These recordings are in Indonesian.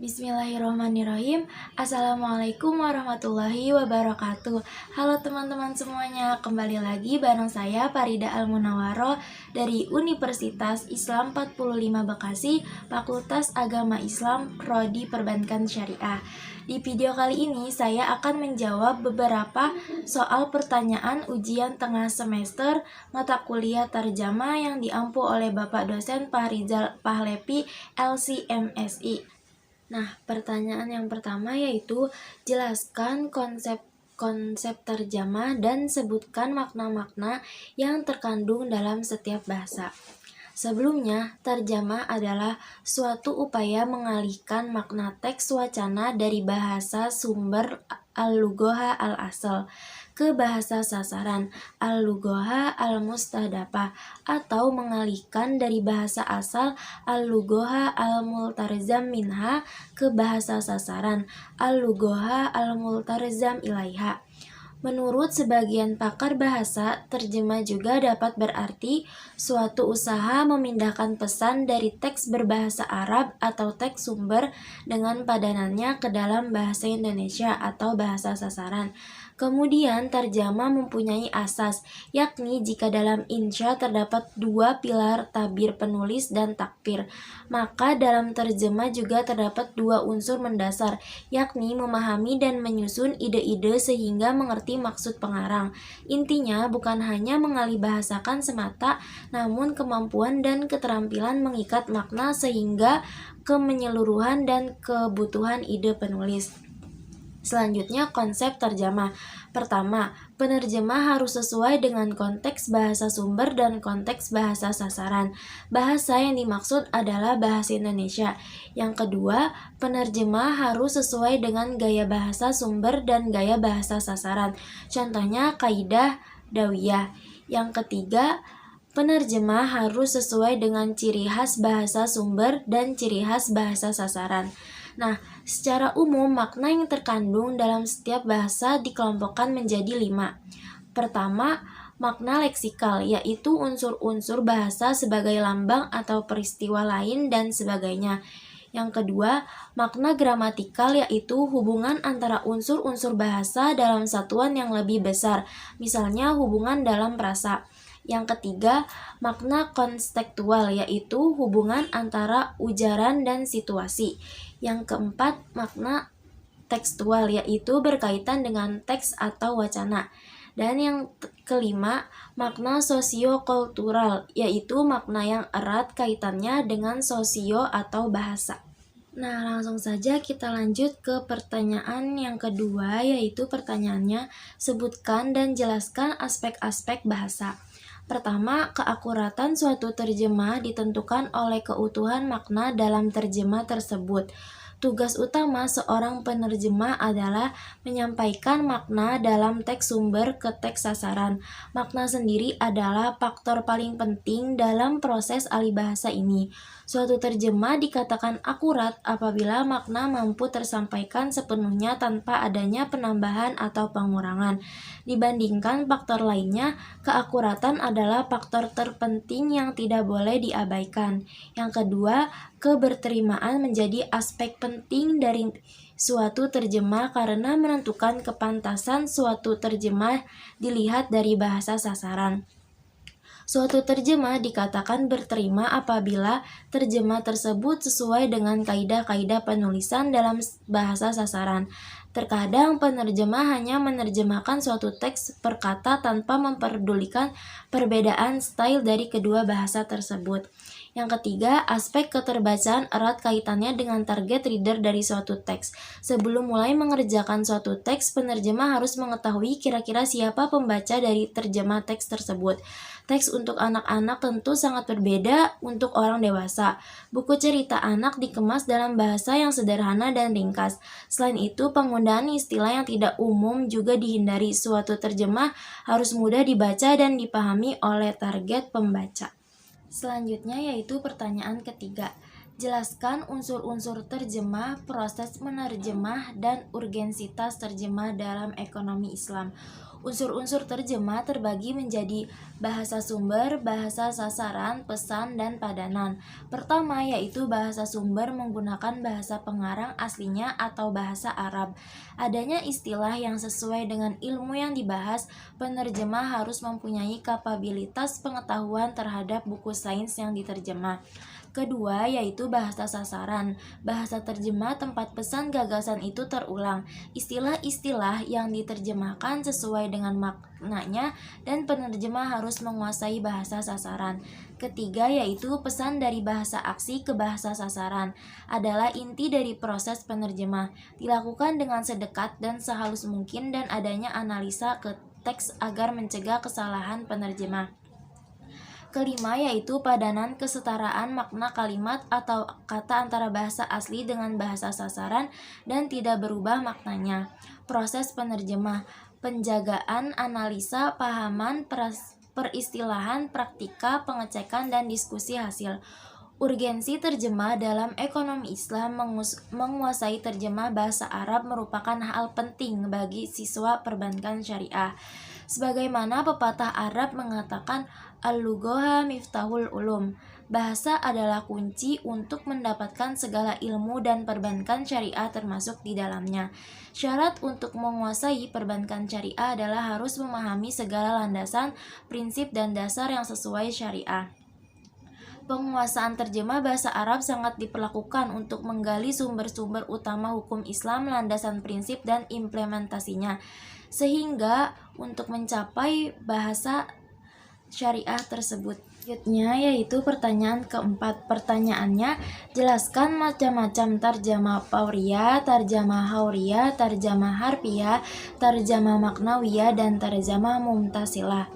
Bismillahirrahmanirrahim. Assalamualaikum warahmatullahi wabarakatuh. Halo teman-teman semuanya, kembali lagi bareng saya Farida Al-Munawwaroh dari Universitas Islam 45 Bekasi, Fakultas Agama Islam, Prodi Perbankan Syariah. Di video kali ini saya akan menjawab beberapa soal pertanyaan ujian tengah semester mata kuliah terjemah yang diampu oleh Bapak dosen Fahrizal Pahlevi, LC/MSI. Nah, pertanyaan yang pertama yaitu jelaskan konsep terjemah dan sebutkan makna-makna yang terkandung dalam setiap bahasa. Sebelumnya, terjemah adalah suatu upaya mengalihkan makna teks wacana dari bahasa sumber al-lughoha al-asal ke bahasa sasaran al-lughoha al-mustahdafah, atau mengalihkan dari bahasa asal al-lughoha al-multarzam minha ke bahasa sasaran al-lughoha al-multarzam ilaiha. Menurut sebagian pakar bahasa, terjemah juga dapat berarti suatu usaha memindahkan pesan dari teks berbahasa Arab atau teks sumber dengan padanannya ke dalam bahasa Indonesia atau bahasa sasaran. Kemudian terjemah mempunyai asas, yakni jika dalam insya terdapat dua pilar tabir penulis dan takfir, maka dalam terjemah juga terdapat dua unsur mendasar, yakni memahami dan menyusun ide-ide sehingga mengerti maksud pengarang. Intinya bukan hanya mengalihbahasakan semata, namun kemampuan dan keterampilan mengikat makna sehingga kemenyeluruhan dan kebutuhan ide penulis. Selanjutnya, konsep terjemah. Pertama, penerjemah harus sesuai dengan konteks bahasa sumber dan konteks bahasa sasaran. Bahasa yang dimaksud adalah bahasa Indonesia. Yang kedua, penerjemah harus sesuai dengan gaya bahasa sumber dan gaya bahasa sasaran. Contohnya, kaidah dawiyah. Yang ketiga, penerjemah harus sesuai dengan ciri khas bahasa sumber dan ciri khas bahasa sasaran. Nah, secara umum makna yang terkandung dalam setiap bahasa dikelompokkan menjadi 5. Pertama, makna leksikal, yaitu unsur-unsur bahasa sebagai lambang atau peristiwa lain dan sebagainya. Yang kedua, makna gramatikal, yaitu hubungan antara unsur-unsur bahasa dalam satuan yang lebih besar, misalnya hubungan dalam prasa. Yang ketiga, makna konstekstual, yaitu hubungan antara ujaran dan situasi. Yang keempat, makna tekstual, yaitu berkaitan dengan teks atau wacana. Dan yang kelima, makna sosiokultural, yaitu makna yang erat kaitannya dengan sosio atau bahasa. Nah, langsung saja kita lanjut ke pertanyaan yang kedua, yaitu pertanyaannya, sebutkan dan jelaskan aspek-aspek bahasa. Pertama, keakuratan suatu terjemah ditentukan oleh keutuhan makna dalam terjemah tersebut. Tugas utama seorang penerjemah adalah menyampaikan makna dalam teks sumber ke teks sasaran. Makna sendiri adalah faktor paling penting dalam proses alihbahasa ini. Suatu terjemah dikatakan akurat apabila makna mampu tersampaikan sepenuhnya tanpa adanya penambahan atau pengurangan. Dibandingkan faktor lainnya, keakuratan adalah faktor terpenting yang tidak boleh diabaikan. Yang kedua, keberterimaan menjadi aspek penting dari suatu terjemah karena menentukan kepantasan suatu terjemah dilihat dari bahasa sasaran. Suatu terjemah dikatakan berterima apabila terjemah tersebut sesuai dengan kaidah-kaidah penulisan dalam bahasa sasaran. Terkadang penerjemah hanya menerjemahkan suatu teks per kata tanpa memperdulikan perbedaan style dari kedua bahasa tersebut. Yang ketiga, aspek keterbacaan erat kaitannya dengan target reader dari suatu teks. Sebelum mulai mengerjakan suatu teks, penerjemah harus mengetahui kira-kira siapa pembaca dari terjemah teks tersebut. Teks untuk anak-anak tentu sangat berbeda untuk orang dewasa. Buku cerita anak dikemas dalam bahasa yang sederhana dan ringkas. Selain itu, penggunaan istilah yang tidak umum juga dihindari. Suatu terjemah harus mudah dibaca dan dipahami oleh target pembaca. Selanjutnya yaitu pertanyaan ketiga. Jelaskan unsur-unsur terjemah, proses menerjemah, dan urgensitas terjemah dalam ekonomi Islam. Unsur-unsur terjemah terbagi menjadi bahasa sumber, bahasa sasaran, pesan, dan padanan. Pertama yaitu bahasa sumber menggunakan bahasa pengarang aslinya atau bahasa Arab. Adanya istilah yang sesuai dengan ilmu yang dibahas, penerjemah harus mempunyai kapabilitas pengetahuan terhadap buku sains yang diterjemah. Kedua yaitu bahasa sasaran. Bahasa terjemah tempat pesan gagasan itu terulang. Istilah-istilah yang diterjemahkan sesuai dengan maknanya dan penerjemah harus menguasai bahasa sasaran. Ketiga yaitu pesan dari bahasa aksi ke bahasa sasaran adalah inti dari proses penerjemah. Dilakukan dengan sedekat dan sehalus mungkin dan adanya analisa ke teks agar mencegah kesalahan penerjemah. Kelima yaitu padanan kesetaraan makna kalimat atau kata antara bahasa asli dengan bahasa sasaran dan tidak berubah maknanya. Proses penerjemah, penjagaan, analisa, pahaman, peristilahan, praktika, pengecekan, dan diskusi hasil. Urgensi terjemah dalam ekonomi Islam. Menguasai terjemah bahasa Arab merupakan hal penting bagi siswa perbankan syariah. Sebagaimana pepatah Arab mengatakan, Al-lughoha miftahul ulum. Bahasa adalah kunci untuk mendapatkan segala ilmu dan perbankan syariah termasuk di dalamnya. Syarat untuk menguasai perbankan syariah adalah harus memahami segala landasan, prinsip, dan dasar yang sesuai syariah. Penguasaan terjemah bahasa Arab sangat diperlakukan untuk menggali sumber-sumber utama hukum Islam, landasan prinsip, dan implementasinya, sehingga untuk mencapai bahasa syariah tersebut. Selanjutnya yaitu pertanyaan keempat. Pertanyaannya, jelaskan macam-macam tarjamah fauriyah, tarjamah hauriyah, tarjamah harfiyah, tarjamah maknawiyah, dan tarjamah mumtasilah.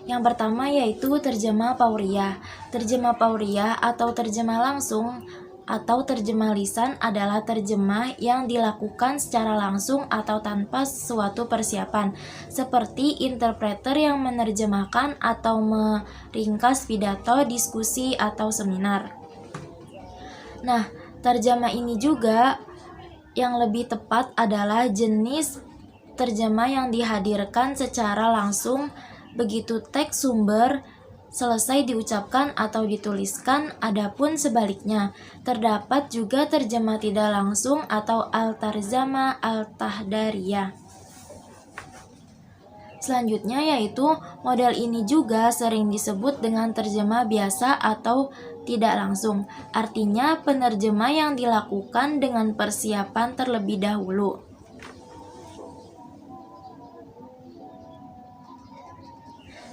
Yang pertama yaitu terjemah fauriyah. Terjemah fauriyah atau terjemah langsung atau terjemah lisan adalah terjemah yang dilakukan secara langsung atau tanpa suatu persiapan, seperti interpreter yang menerjemahkan atau meringkas pidato, diskusi, atau seminar. Nah, terjemah ini juga yang lebih tepat adalah jenis terjemah yang dihadirkan secara langsung begitu teks sumber selesai diucapkan atau dituliskan. Adapun sebaliknya, terdapat juga terjemah tidak langsung atau al-tarzama al-tahdariyah. Selanjutnya yaitu model ini juga sering disebut dengan terjemah biasa atau tidak langsung. Artinya penerjemah yang dilakukan dengan persiapan terlebih dahulu.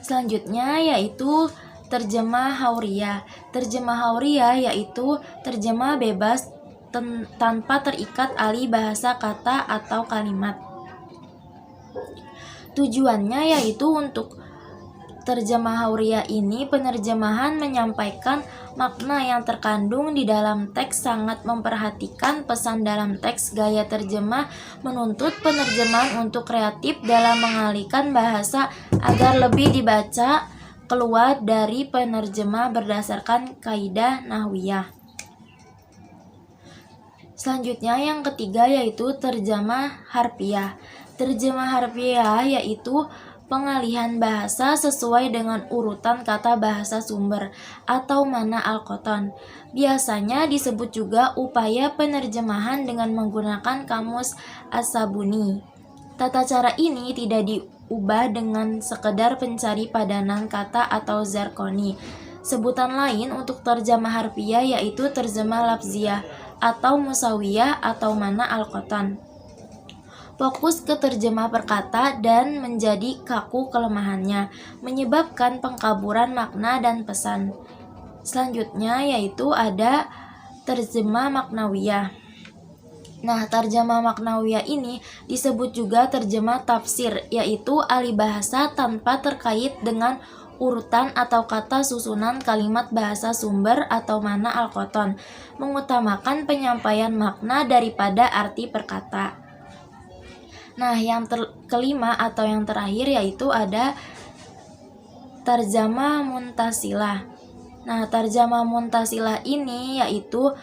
Selanjutnya yaitu terjemah hauriyah. Terjemah hauriyah yaitu terjemah bebas tanpa terikat alih bahasa kata atau kalimat. Tujuannya yaitu untuk terjemah hauriyah ini penerjemahan menyampaikan makna yang terkandung di dalam teks, sangat memperhatikan pesan dalam teks. Gaya terjemah menuntut penerjemahan untuk kreatif dalam mengalihkan bahasa agar lebih dibaca keluar dari penerjemah berdasarkan kaidah nahwiyah. Selanjutnya yang ketiga yaitu terjemah harfiah. Terjemah harfiah yaitu pengalihan bahasa sesuai dengan urutan kata bahasa sumber atau mana al-qoton. Biasanya disebut juga upaya penerjemahan dengan menggunakan kamus as-sabuni. Tata cara ini tidak diubah dengan sekedar pencari padanan kata atau zarkoni. Sebutan lain untuk terjemah harfiah yaitu terjemah lafziyah atau musawiyah atau mana al-qoton. Fokus ke terjemah perkata dan menjadi kaku kelemahannya, menyebabkan pengkaburan makna dan pesan. Selanjutnya yaitu ada terjemah maknawiyah. Nah, terjemah maknawiyah ini disebut juga terjemah tafsir, yaitu alih bahasa tanpa terkait dengan urutan atau kata susunan kalimat bahasa sumber atau mana al-qoton, mengutamakan penyampaian makna daripada arti perkata. Nah, yang kelima atau yang terakhir yaitu ada tarjamah muntasilah. Nah, tarjamah muntasilah ini yaitu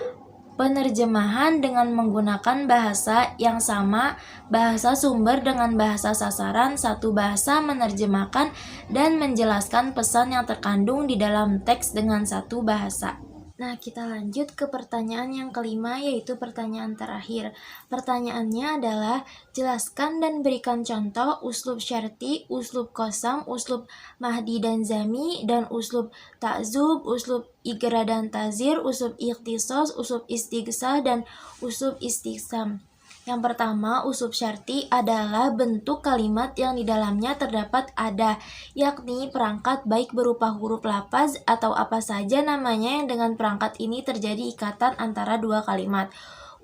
penerjemahan dengan menggunakan bahasa yang sama, bahasa sumber dengan bahasa sasaran, satu bahasa menerjemahkan dan menjelaskan pesan yang terkandung di dalam teks dengan satu bahasa. Nah, kita lanjut ke pertanyaan yang kelima, yaitu pertanyaan terakhir. Pertanyaannya adalah, jelaskan dan berikan contoh uslub syarti, uslub qasam, uslub mahdi dan zami, dan uslub ta'zub, uslub igra dan tazir, uslub ikhtisos, uslub istighsah, dan uslub istiqsam. Yang pertama, uslub syarti adalah bentuk kalimat yang di dalamnya terdapat ada, yakni perangkat baik berupa huruf lafaz atau apa saja namanya yang dengan perangkat ini terjadi ikatan antara dua kalimat.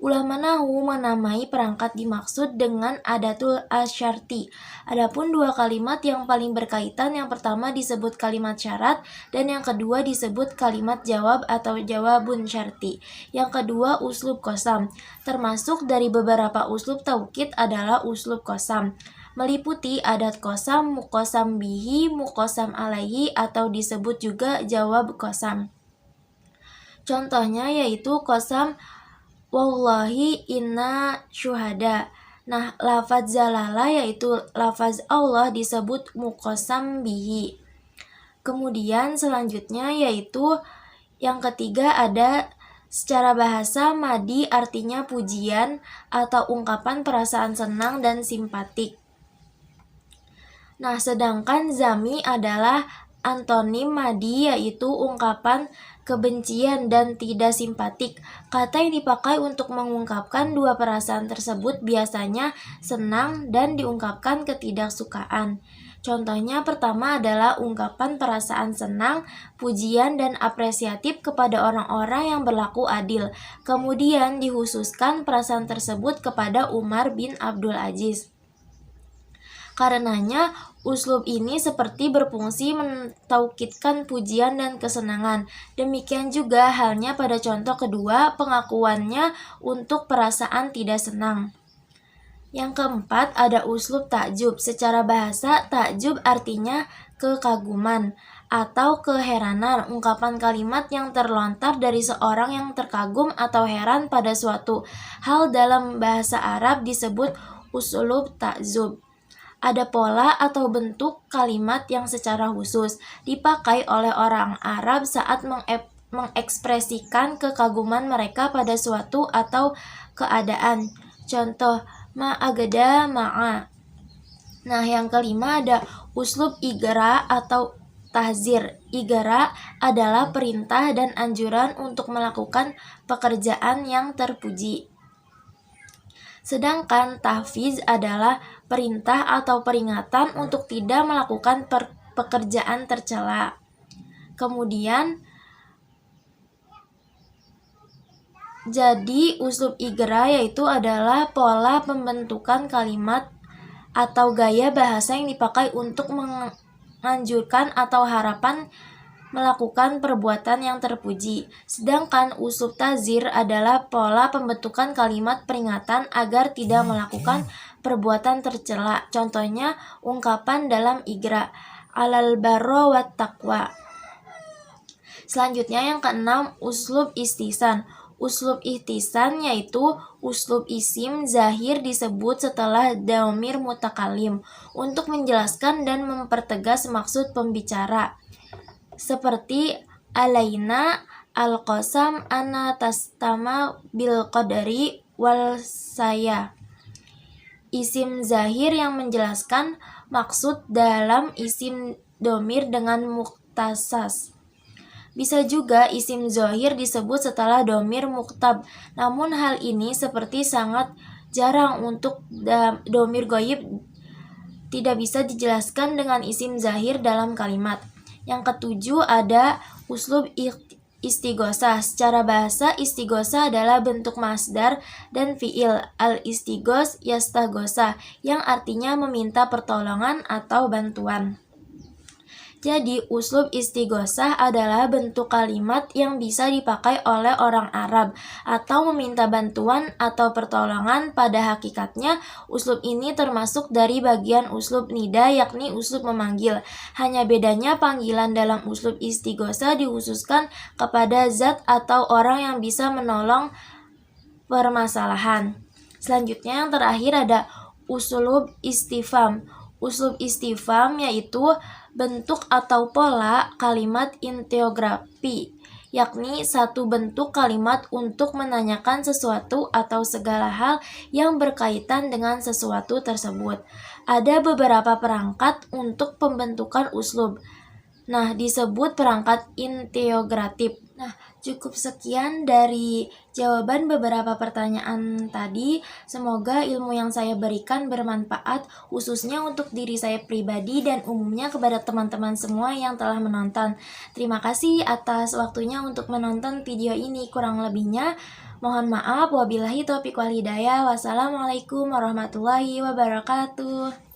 Ulama nahwu menamai perangkat dimaksud dengan adatul asyarti. Adapun dua kalimat yang paling berkaitan, yang pertama disebut kalimat syarat dan yang kedua disebut kalimat jawab atau jawabun syarti. Yang kedua uslub qasam. Termasuk dari beberapa uslub taukid adalah uslub qasam, meliputi adat qasam, muqasam bihi, muqasam alaihi atau disebut juga jawab qasam. Contohnya yaitu qasam wallahi inna syuhada. Nah, lafaz zalalah yaitu lafaz Allah disebut muqasam bihi. Kemudian selanjutnya yaitu yang ketiga ada secara bahasa madi artinya pujian atau ungkapan perasaan senang dan simpatik. Nah, sedangkan zami adalah antonim madi yaitu ungkapan kebencian dan tidak simpatik. Kata yang dipakai untuk mengungkapkan dua perasaan tersebut biasanya senang dan diungkapkan ketidaksukaan. Contohnya pertama adalah ungkapan perasaan senang, pujian dan apresiatif kepada orang-orang yang berlaku adil. Kemudian dihususkan perasaan tersebut kepada Umar bin Abdul Aziz. Karenanya, uslub ini seperti berfungsi mentaukidkan pujian dan kesenangan. Demikian juga halnya pada contoh kedua, pengakuannya untuk perasaan tidak senang. Yang keempat ada uslub takjub. Secara bahasa, takjub artinya kekaguman atau keheranan, ungkapan kalimat yang terlontar dari seorang yang terkagum atau heran pada suatu hal. Dalam bahasa Arab disebut uslub takjub. Ada pola atau bentuk kalimat yang secara khusus dipakai oleh orang Arab saat mengekspresikan kekaguman mereka pada suatu atau keadaan. Contoh, ma'agada ma'a. Nah, yang kelima ada uslub igra atau tahzir. Igra adalah perintah dan anjuran untuk melakukan pekerjaan yang terpuji. Sedangkan tahfiz adalah perintah atau peringatan untuk tidak melakukan pekerjaan tercela. Kemudian, jadi uslub igra yaitu adalah pola pembentukan kalimat atau gaya bahasa yang dipakai untuk menganjurkan atau harapan melakukan perbuatan yang terpuji. Sedangkan uslub tazir adalah pola pembentukan kalimat peringatan agar tidak melakukan perbuatan tercela. Contohnya ungkapan dalam igra, alal barro wat taqwa. Selanjutnya yang keenam, uslub istisan. Uslub ihtisan yaitu uslub isim zahir disebut setelah dhamir mutakalim untuk menjelaskan dan mempertegas maksud pembicara. Seperti alaina al-qasam ana tastama bil qadari wal saya. Isim zahir yang menjelaskan maksud dalam isim domir dengan muktasas. Bisa juga isim zahir disebut setelah domir muktab. Namun hal ini seperti sangat jarang untuk domir ghaib, tidak bisa dijelaskan dengan isim zahir dalam kalimat. Yang ketujuh ada uslub istighosah. Secara bahasa, istighosah adalah bentuk masdar dan fiil al-istighos yastaghosah yang artinya meminta pertolongan atau bantuan. Jadi, uslub istighosah adalah bentuk kalimat yang bisa dipakai oleh orang Arab atau meminta bantuan atau pertolongan. Pada hakikatnya, uslub ini termasuk dari bagian uslub nida, yakni uslub memanggil. Hanya bedanya panggilan dalam uslub istighosah dikhususkan kepada zat atau orang yang bisa menolong permasalahan. Selanjutnya yang terakhir ada uslub istifham. Uslub istifham yaitu bentuk atau pola kalimat interrogatif, yakni satu bentuk kalimat untuk menanyakan sesuatu atau segala hal yang berkaitan dengan sesuatu tersebut. Ada beberapa perangkat untuk pembentukan uslub. Nah, disebut perangkat interrogatif. Nah, cukup sekian dari jawaban beberapa pertanyaan tadi. Semoga ilmu yang saya berikan bermanfaat, khususnya untuk diri saya pribadi dan umumnya kepada teman-teman semua yang telah menonton. Terima kasih atas waktunya untuk menonton video ini. Kurang lebihnya, mohon maaf. Wabillahi taufiq wal hidayah. Wassalamualaikum warahmatullahi wabarakatuh.